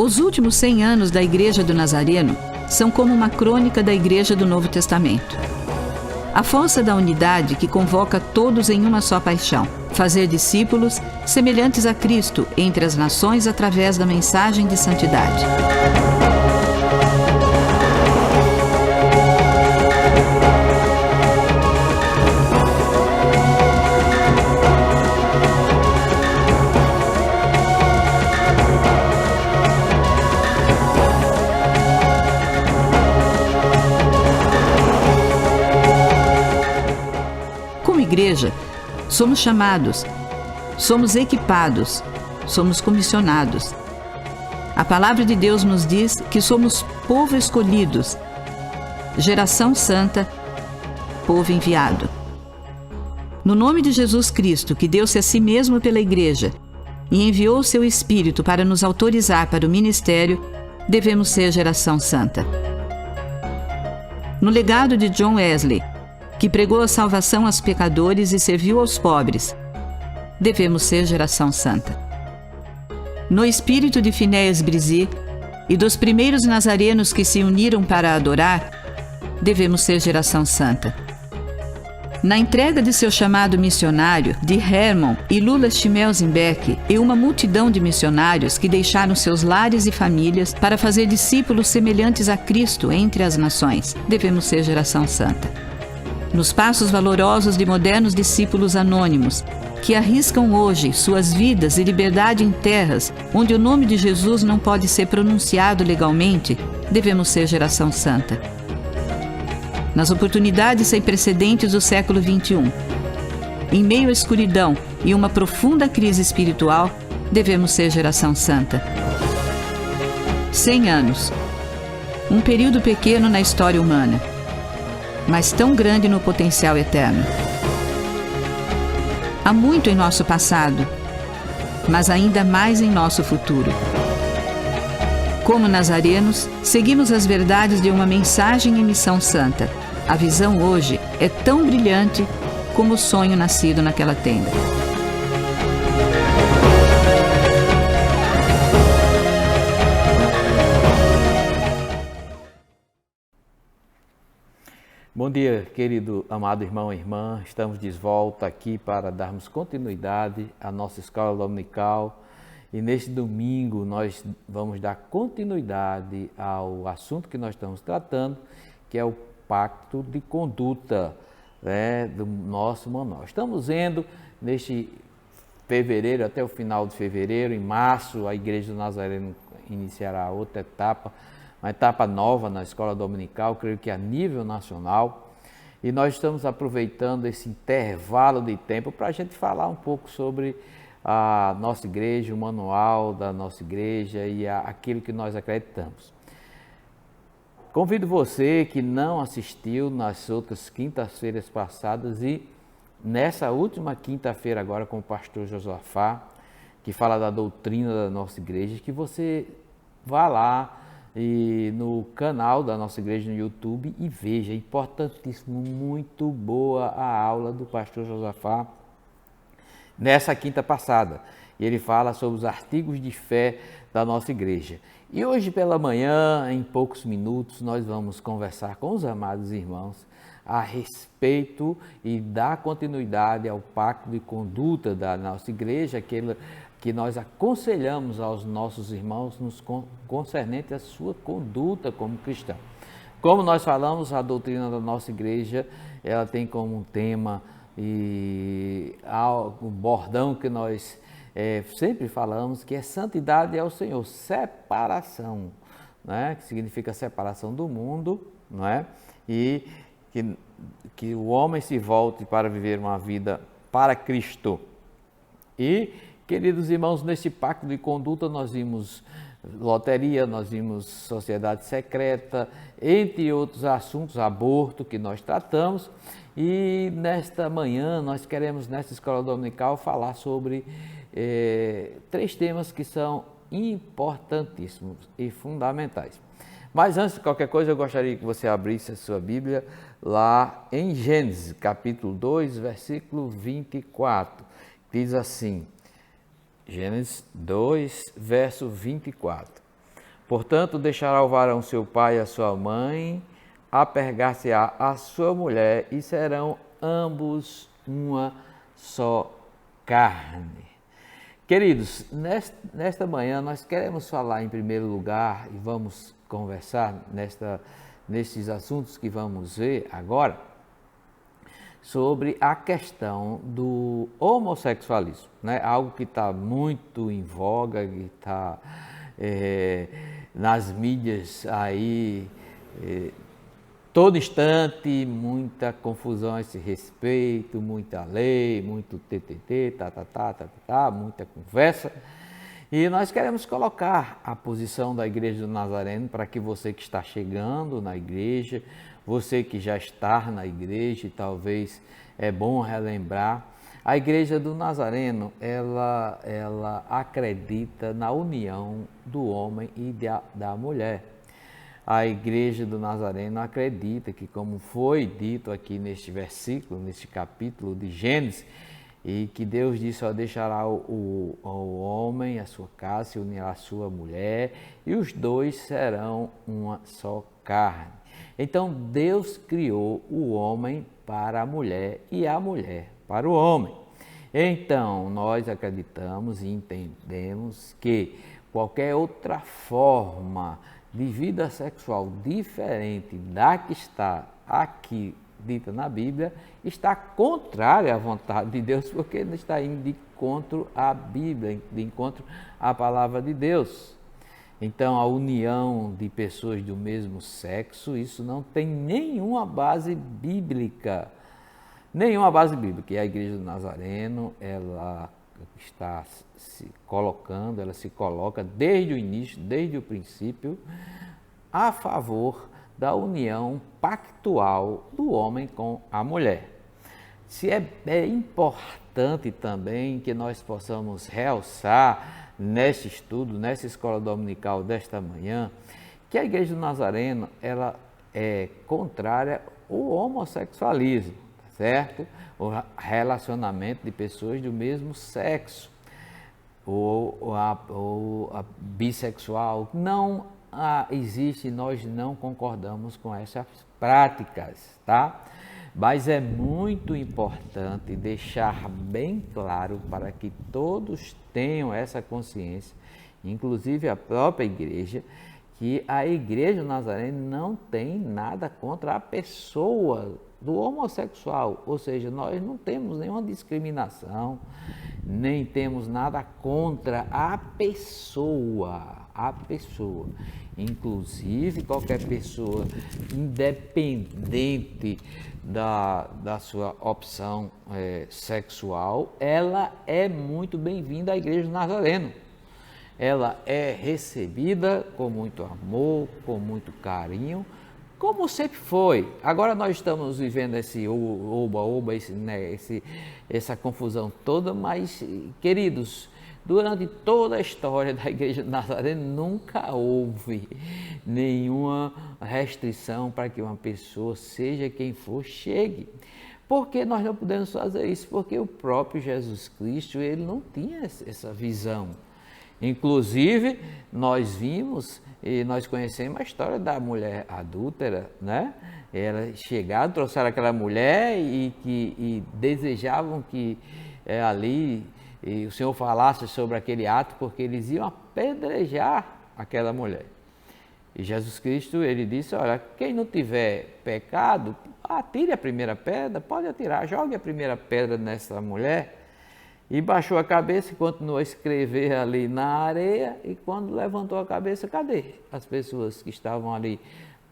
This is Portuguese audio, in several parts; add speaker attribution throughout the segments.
Speaker 1: Os últimos 100 anos da Igreja do Nazareno são como uma crônica da Igreja do Novo Testamento. A força da unidade que convoca todos em uma só paixão, fazer discípulos semelhantes a Cristo entre as nações através da mensagem de santidade. Como igreja, somos chamados, somos equipados, somos comissionados. A palavra de Deus nos diz que somos povo escolhidos, geração santa, povo enviado. No nome de Jesus Cristo, que deu-se a si mesmo pela igreja e enviou o seu Espírito para nos autorizar para o ministério, devemos ser geração santa. No legado de John Wesley, que pregou a salvação aos pecadores e serviu aos pobres, devemos ser geração santa. No espírito de Phineas Brisé e dos primeiros nazarenos que se uniram para adorar, devemos ser geração santa. Na entrega de seu chamado missionário, de Hermann e Lula Schmelzenbeck e uma multidão de missionários que deixaram seus lares e famílias para fazer discípulos semelhantes a Cristo entre as nações, devemos ser geração santa. Nos passos valorosos de modernos discípulos anônimos, que arriscam hoje suas vidas e liberdade em terras onde o nome de Jesus não pode ser pronunciado legalmente, devemos ser geração santa. Nas oportunidades sem precedentes do século XXI, em meio à escuridão e uma profunda crise espiritual, devemos ser geração santa. 100 anos. Um período pequeno na história humana, mas tão grande no potencial eterno. Há muito em nosso passado, mas ainda mais em nosso futuro. Como nazarenos, seguimos as verdades de uma mensagem e missão santa. A visão hoje é tão brilhante como o sonho nascido naquela tenda.
Speaker 2: Bom dia, querido, amado irmão e irmã. Estamos de volta aqui para darmos continuidade à nossa escola dominical. E neste domingo nós vamos dar continuidade ao assunto que nós estamos tratando, que é o pacto de conduta, do nosso manual. Estamos vendo neste fevereiro, até o final de fevereiro, em março, a Igreja do Nazareno iniciará outra etapa, uma etapa nova na escola dominical, creio que a nível nacional, e nós estamos aproveitando esse intervalo de tempo para a gente falar um pouco sobre a nossa igreja, o manual da nossa igreja e aquilo que nós acreditamos. Convido você que não assistiu nas outras quintas-feiras passadas e nessa última quinta-feira agora com o pastor Josafá, que fala da doutrina da nossa igreja, que você vá lá e no canal da nossa igreja no YouTube e veja, é importantíssimo, muito boa a aula do pastor Josafá nessa quinta passada. E ele fala sobre os artigos de fé da nossa igreja. E hoje pela manhã, em poucos minutos, nós vamos conversar com os amados irmãos a respeito e dar continuidade ao pacto de conduta da nossa igreja, aquele que nós aconselhamos aos nossos irmãos nos concernente à sua conduta como cristão. Como nós falamos, a doutrina da nossa igreja, ela tem como tema e o bordão que nós sempre falamos, que é santidade ao Senhor, separação, né? Que significa separação do mundo, não é? E que o homem se volte para viver uma vida para Cristo. E, queridos irmãos, nesse pacto de conduta nós vimos loteria, nós vimos sociedade secreta, entre outros assuntos, aborto, que nós tratamos. E nesta manhã nós queremos, nesta escola dominical, falar sobre 3 temas que são importantíssimos e fundamentais. Mas antes de qualquer coisa, eu gostaria que você abrisse a sua Bíblia lá em Gênesis, capítulo 2, versículo 24. Diz assim, Gênesis 2, verso 24. Portanto, deixará o varão seu pai e a sua mãe, apegar-se-á a sua mulher, e serão ambos uma só carne. Queridos, nesta manhã nós queremos falar em primeiro lugar e vamos conversar nesses assuntos que vamos ver agora sobre a questão do homossexualismo, né? Algo que está muito em voga, que está nas mídias aí todo instante, muita confusão a esse respeito, muita lei, muito TTT, muita conversa. E nós queremos colocar a posição da Igreja do Nazareno para que você que está chegando na igreja, você que já está na igreja, e talvez é bom relembrar, a Igreja do Nazareno, ela acredita na união do homem e da mulher. A Igreja do Nazareno acredita que, como foi dito aqui neste versículo, neste capítulo de Gênesis, e que Deus disse: ó, deixará o homem, a sua casa, se unirá à sua mulher, e os dois serão uma só carne. Então Deus criou o homem para a mulher e a mulher para o homem. Então nós acreditamos e entendemos que qualquer outra forma de vida sexual diferente da que está aqui dita na Bíblia, está contrária à vontade de Deus, porque está indo de encontro à Bíblia, de encontro à palavra de Deus. Então, a união de pessoas do mesmo sexo, isso não tem nenhuma base bíblica. Nenhuma base bíblica. E a Igreja do Nazareno, ela está se colocando, ela se coloca desde o início, desde o princípio, a favor da união pactual do homem com a mulher. Se é importante também que nós possamos realçar neste estudo, nessa escola dominical desta manhã, que a Igreja do Nazareno, ela é contrária ao homossexualismo, certo? O relacionamento de pessoas do mesmo sexo, ou a bissexual, não existe, nós não concordamos com essas práticas, tá? Mas é muito importante deixar bem claro para que todos tenham essa consciência, inclusive a própria igreja, que a Igreja do Nazareno não tem nada contra a pessoa do homossexual, ou seja, nós não temos nenhuma discriminação, nem temos nada contra a pessoa. Inclusive, qualquer pessoa, independente da sua opção sexual, ela é muito bem-vinda à Igreja do Nazareno. Ela é recebida com muito amor, com muito carinho, como sempre foi. Agora nós estamos vivendo esse oba-oba, essa confusão toda, mas, queridos, durante toda a história da Igreja de Nazaré nunca houve nenhuma restrição para que uma pessoa, seja quem for, chegue. Por que nós não podemos fazer isso? Porque o próprio Jesus Cristo, ele não tinha essa visão. Inclusive, nós vimos e nós conhecemos a história da mulher adúltera, né? Elas chegaram, trouxeram aquela mulher e desejavam que ali o Senhor falasse sobre aquele ato, porque eles iam apedrejar aquela mulher. E Jesus Cristo, ele disse: olha, quem não tiver pecado, atire a primeira pedra, pode atirar, jogue a primeira pedra nessa mulher. E baixou a cabeça e continuou a escrever ali na areia, e quando levantou a cabeça, cadê as pessoas que estavam ali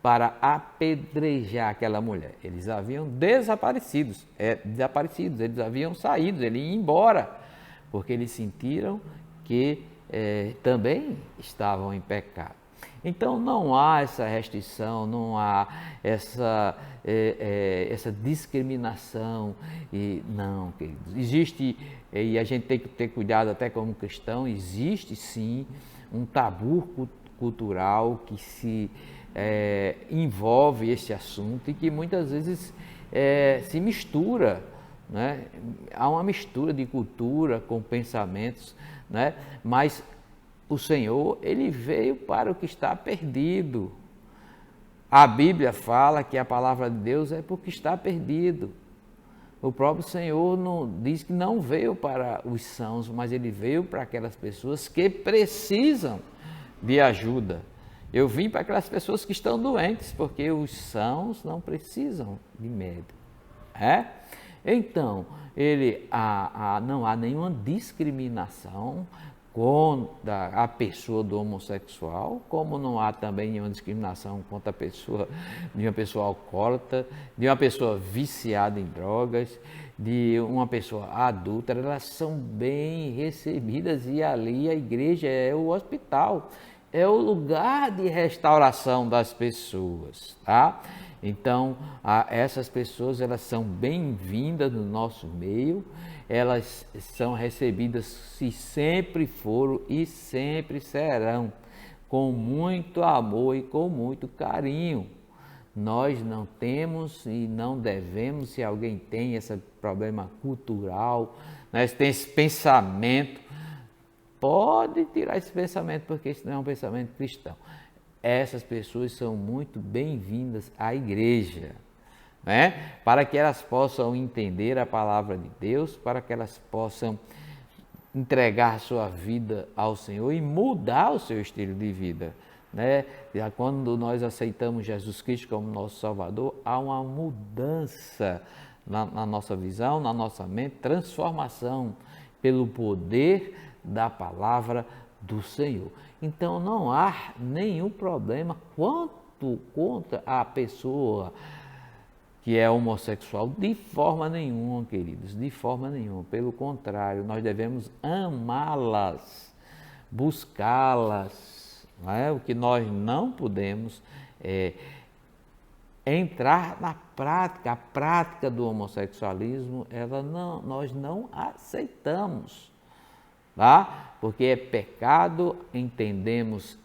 Speaker 2: para apedrejar aquela mulher? Eles haviam desaparecido, eles haviam saído, eles iam embora, porque eles sentiram que também estavam em pecado. Então não há essa restrição, não há essa discriminação, não, queridos. Existe, e a gente tem que ter cuidado até como cristão, existe sim um tabu cultural que se envolve esse assunto e que muitas vezes se mistura, né? Há uma mistura de cultura com pensamentos, né? Mas o Senhor, ele veio para o que está perdido. A Bíblia fala que a palavra de Deus é porque está perdido. O próprio Senhor diz que não veio para os sãos, mas ele veio para aquelas pessoas que precisam de ajuda. Eu vim para aquelas pessoas que estão doentes, porque os sãos não precisam de médico. Então, não há nenhuma discriminação contra a pessoa do homossexual, como não há também nenhuma discriminação contra a pessoa de uma pessoa alcoólatra, de uma pessoa viciada em drogas, de uma pessoa adúltera. Elas são bem recebidas e ali a igreja é o hospital, é o lugar de restauração das pessoas, tá? Então, essas pessoas, elas são bem-vindas no nosso meio, elas são recebidas, se sempre foram e sempre serão, com muito amor e com muito carinho. Nós não temos e não devemos, se alguém tem esse problema cultural, né, tem esse pensamento, pode tirar esse pensamento, porque isso não é um pensamento cristão. Essas pessoas são muito bem-vindas à igreja, né? Para que elas possam entender a palavra de Deus, para que elas possam entregar sua vida ao Senhor e mudar o seu estilo de vida, né? Quando nós aceitamos Jesus Cristo como nosso Salvador, há uma mudança na nossa visão, na nossa mente, transformação pelo poder da palavra do Senhor. Então não há nenhum problema contra a pessoa que é homossexual, de forma nenhuma, queridos, de forma nenhuma. Pelo contrário, nós devemos amá-las, buscá-las. Não é? O que nós não podemos entrar na prática, a prática do homossexualismo, nós não aceitamos. Tá? Porque é pecado, entendemos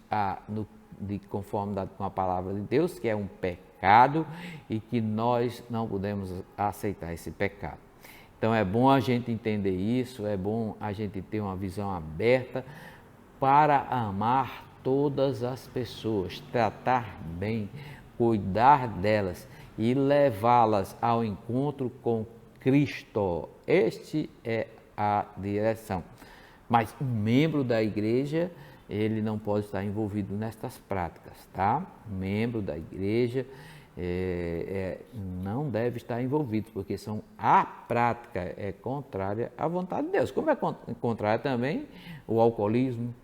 Speaker 2: de conformidade com a palavra de Deus, que é um pecado e que nós não podemos aceitar esse pecado. Então é bom a gente entender isso, é bom a gente ter uma visão aberta para amar todas as pessoas, tratar bem, cuidar delas e levá-las ao encontro com Cristo. Este é a direção. Mas um membro da igreja, ele não pode estar envolvido nestas práticas, tá? Um membro da igreja não deve estar envolvido, porque a prática é contrária à vontade de Deus. Como é contrário também o alcoolismo,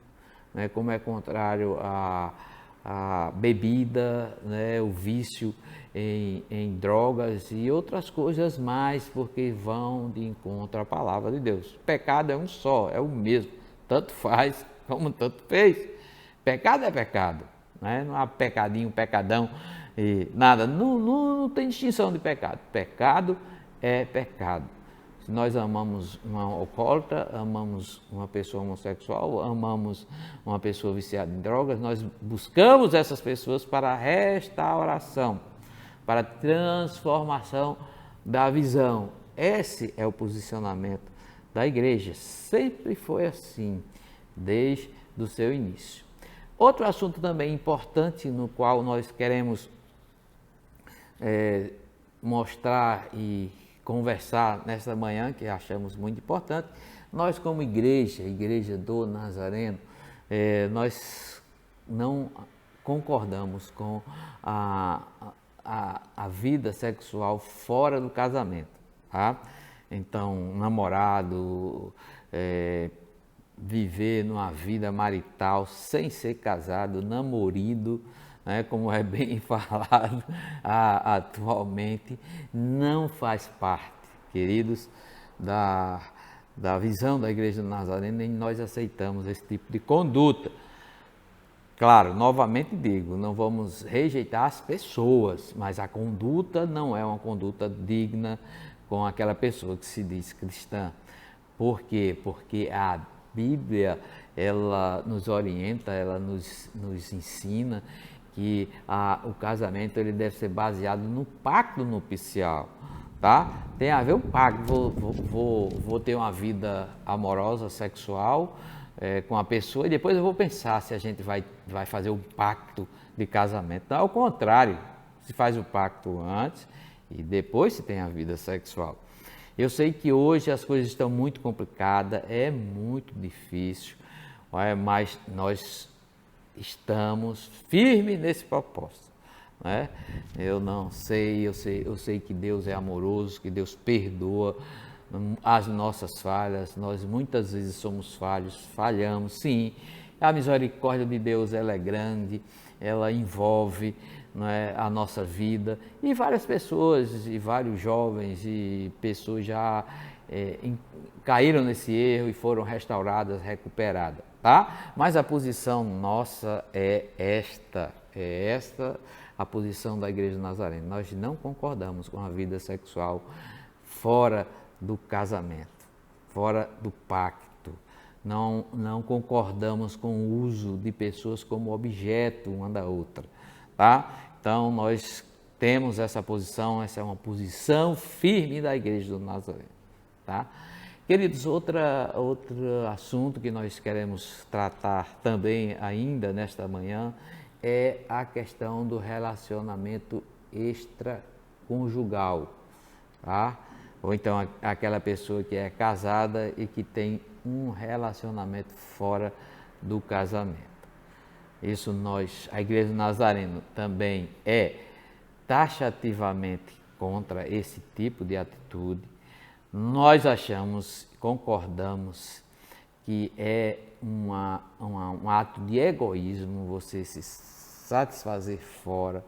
Speaker 2: né? Como é contrário a bebida, né? O vício em drogas e outras coisas mais, porque vão de encontro à palavra de Deus. Pecado é um só, é o mesmo, tanto faz como tanto fez. Pecado é pecado, né? Não há pecadinho, pecadão e nada, não tem distinção de pecado. Pecado é pecado. Se nós amamos uma alcoólatra, amamos uma pessoa homossexual, amamos uma pessoa viciada em drogas, nós buscamos essas pessoas para a restauração, para a transformação da visão. Esse é o posicionamento da igreja. Sempre foi assim, desde o seu início. Outro assunto também importante no qual nós queremos mostrar e conversar nesta manhã, que achamos muito importante, nós como Igreja do Nazareno, nós não concordamos com a vida sexual fora do casamento, tá? Então, namorado, viver numa vida marital sem ser casado, namorido, né, como é bem falado atualmente, não faz parte, queridos, da visão da Igreja do Nazareno, nem nós aceitamos esse tipo de conduta. Claro, novamente digo, não vamos rejeitar as pessoas, mas a conduta não é uma conduta digna com aquela pessoa que se diz cristã. Por quê? Porque a Bíblia, ela nos orienta, ela nos ensina que o casamento ele deve ser baseado no pacto nupcial, tá? Tem a ver o pacto, vou ter uma vida amorosa, sexual, com a pessoa e depois eu vou pensar se a gente vai fazer um pacto de casamento. Não, ao contrário, se faz o pacto antes e depois se tem a vida sexual. Eu sei que hoje as coisas estão muito complicadas, é muito difícil, mas nós estamos firmes nesse propósito. Né? Eu sei que Deus é amoroso, que Deus perdoa as nossas falhas. Nós muitas vezes somos falhos, falhamos, sim. A misericórdia de Deus, ela é grande, ela envolve, não é, a nossa vida, e várias pessoas, e vários jovens e pessoas já caíram nesse erro e foram restauradas, recuperadas, tá? Mas a posição nossa é esta a posição da Igreja Nazarena. Nós não concordamos com a vida sexual fora do casamento, fora do pacto. Não concordamos com o uso de pessoas como objeto uma da outra, tá? Então nós temos essa posição, essa é uma posição firme da Igreja do Nazareno, tá? Queridos, outro assunto que nós queremos tratar também ainda nesta manhã é a questão do relacionamento extraconjugal, tá? Ou então aquela pessoa que é casada e que tem um relacionamento fora do casamento. Isso a Igreja do Nazareno também é taxativamente contra esse tipo de atitude. Nós concordamos que é um ato de egoísmo você se satisfazer fora.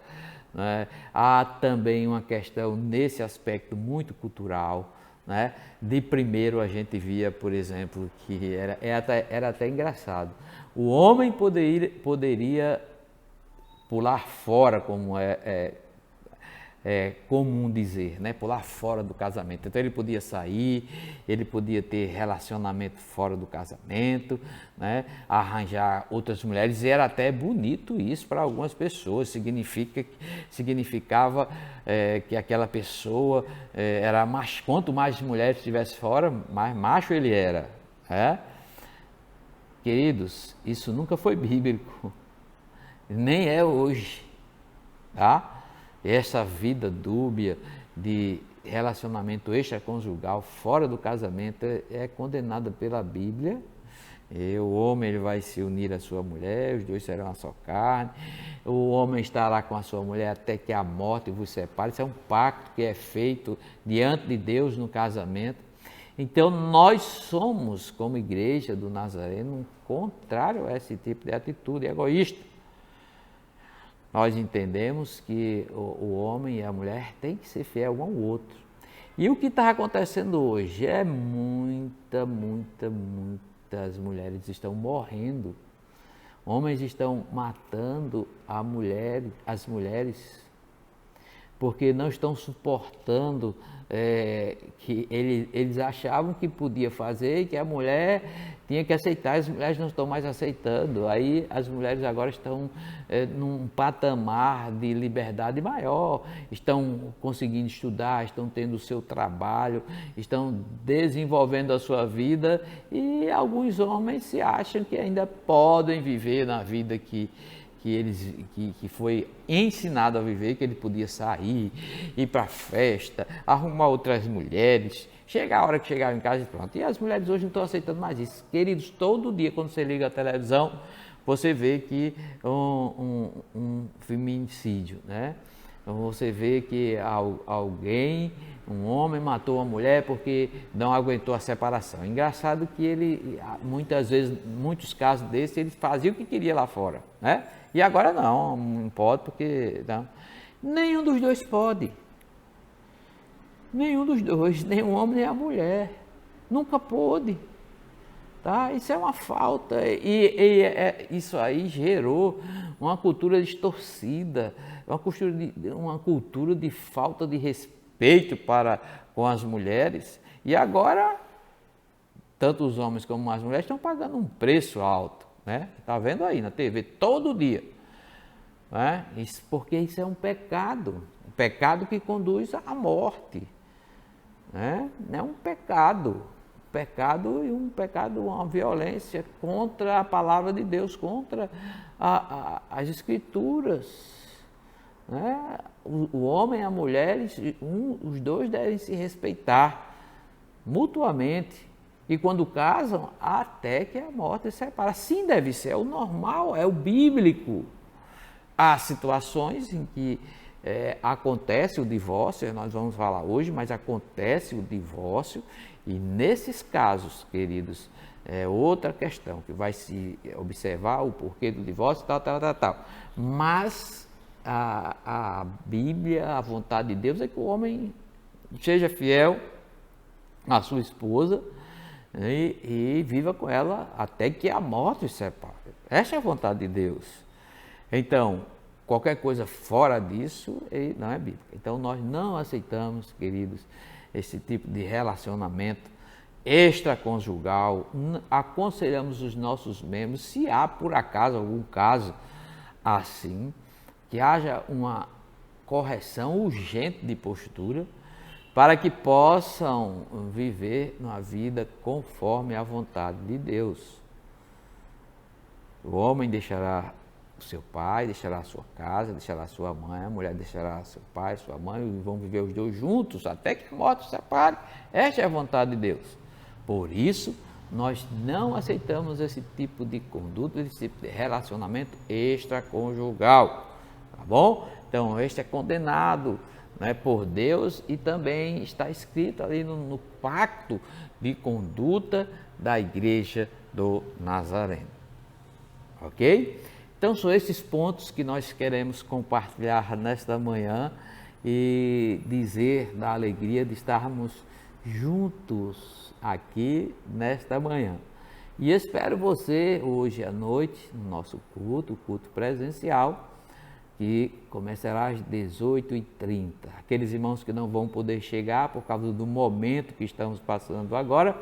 Speaker 2: Né? Há também uma questão nesse aspecto muito cultural. Né? De primeiro a gente via, por exemplo, que era até engraçado. O homem poderia pular fora, como é comum dizer, né? Pular fora do casamento. Então ele podia sair, ele podia ter relacionamento fora do casamento, né? Arranjar outras mulheres, e era até bonito isso para algumas pessoas. Significava que aquela pessoa era mais, quanto mais mulheres tivesse fora, mais macho ele era. Queridos, isso nunca foi bíblico, nem é hoje, tá? Essa vida dúbia de relacionamento extraconjugal fora do casamento é condenada pela Bíblia. O homem ele vai se unir à sua mulher, os dois serão uma só carne. O homem estará com a sua mulher até que a morte vos separe. Isso é um pacto que é feito diante de Deus no casamento. Então nós somos, como Igreja do Nazareno, contrário a esse tipo de atitude egoísta. Nós entendemos que o homem e a mulher têm que ser fiel um ao outro. E o que está acontecendo hoje é muitas mulheres estão morrendo. Homens estão matando as mulheres, porque não estão suportando que eles achavam que podia fazer e que a mulher tinha que aceitar. As mulheres não estão mais aceitando. Aí as mulheres agora estão num patamar de liberdade maior, estão conseguindo estudar, estão tendo o seu trabalho, estão desenvolvendo a sua vida, e alguns homens se acham que ainda podem viver na vida que foi ensinado a viver, que ele podia sair, ir para a festa, arrumar outras mulheres, chegar a hora que chegava em casa e pronto. E as mulheres hoje não estão aceitando mais isso. Queridos, todo dia quando você liga a televisão, você vê que um feminicídio, né? Você vê que alguém, um homem matou uma mulher porque não aguentou a separação. Engraçado que muitas vezes, muitos casos desses, ele fazia o que queria lá fora, né? E agora não pode, porque não. Nenhum dos dois pode. Nenhum dos dois, nem o homem nem a mulher. Nunca pôde. Tá? Isso é uma falta. Isso aí gerou uma cultura distorcida, uma cultura de falta de respeito para com as mulheres. E agora, tanto os homens como as mulheres estão pagando um preço alto. Né? Tá vendo aí na TV todo dia, né? Porque isso é um pecado que conduz à morte, né? É um pecado, pecado, e um pecado, uma violência contra a palavra de Deus, contra as Escrituras. Né? O homem e a mulher, os dois devem se respeitar mutuamente. E quando casam, até que a morte separa. Assim deve ser, é o normal, é o bíblico. Há situações em que acontece o divórcio, nós vamos falar hoje, mas acontece o divórcio, e nesses casos, queridos, é outra questão que vai se observar o porquê do divórcio, tal. Mas a Bíblia, a vontade de Deus é que o homem seja fiel à sua esposa e viva com ela até que a morte os separe. Essa é a vontade de Deus. Então, qualquer coisa fora disso não é bíblica. Então, nós não aceitamos, queridos, esse tipo de relacionamento extraconjugal. Aconselhamos os nossos membros, se há por acaso algum caso assim, que haja uma correção urgente de postura, para que possam viver uma vida conforme a vontade de Deus. O homem deixará o seu pai, deixará a sua casa, deixará a sua mãe, a mulher deixará seu pai, sua mãe, e vão viver os dois juntos até que a morte os separe. Esta é a vontade de Deus. Por isso, nós não aceitamos esse tipo de conduta, esse tipo de relacionamento extraconjugal, tá bom? Então, este é condenado, né, por Deus, e também está escrito ali no pacto de conduta da Igreja do Nazareno. Ok? Então, são esses pontos que nós queremos compartilhar nesta manhã e dizer da alegria de estarmos juntos aqui nesta manhã. E espero você hoje à noite no nosso culto, o culto presencial, que começará às 18h30. Aqueles irmãos que não vão poder chegar por causa do momento que estamos passando agora,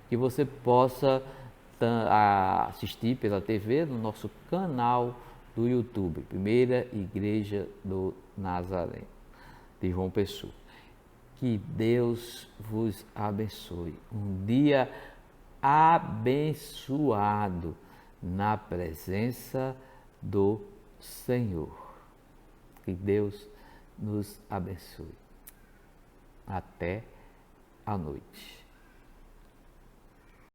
Speaker 2: que você possa assistir pela TV no nosso canal do YouTube, Primeira Igreja do Nazareno, de João Pessoa. Que Deus vos abençoe. Um dia abençoado na presença do Senhor. Que Deus nos abençoe. Até a noite.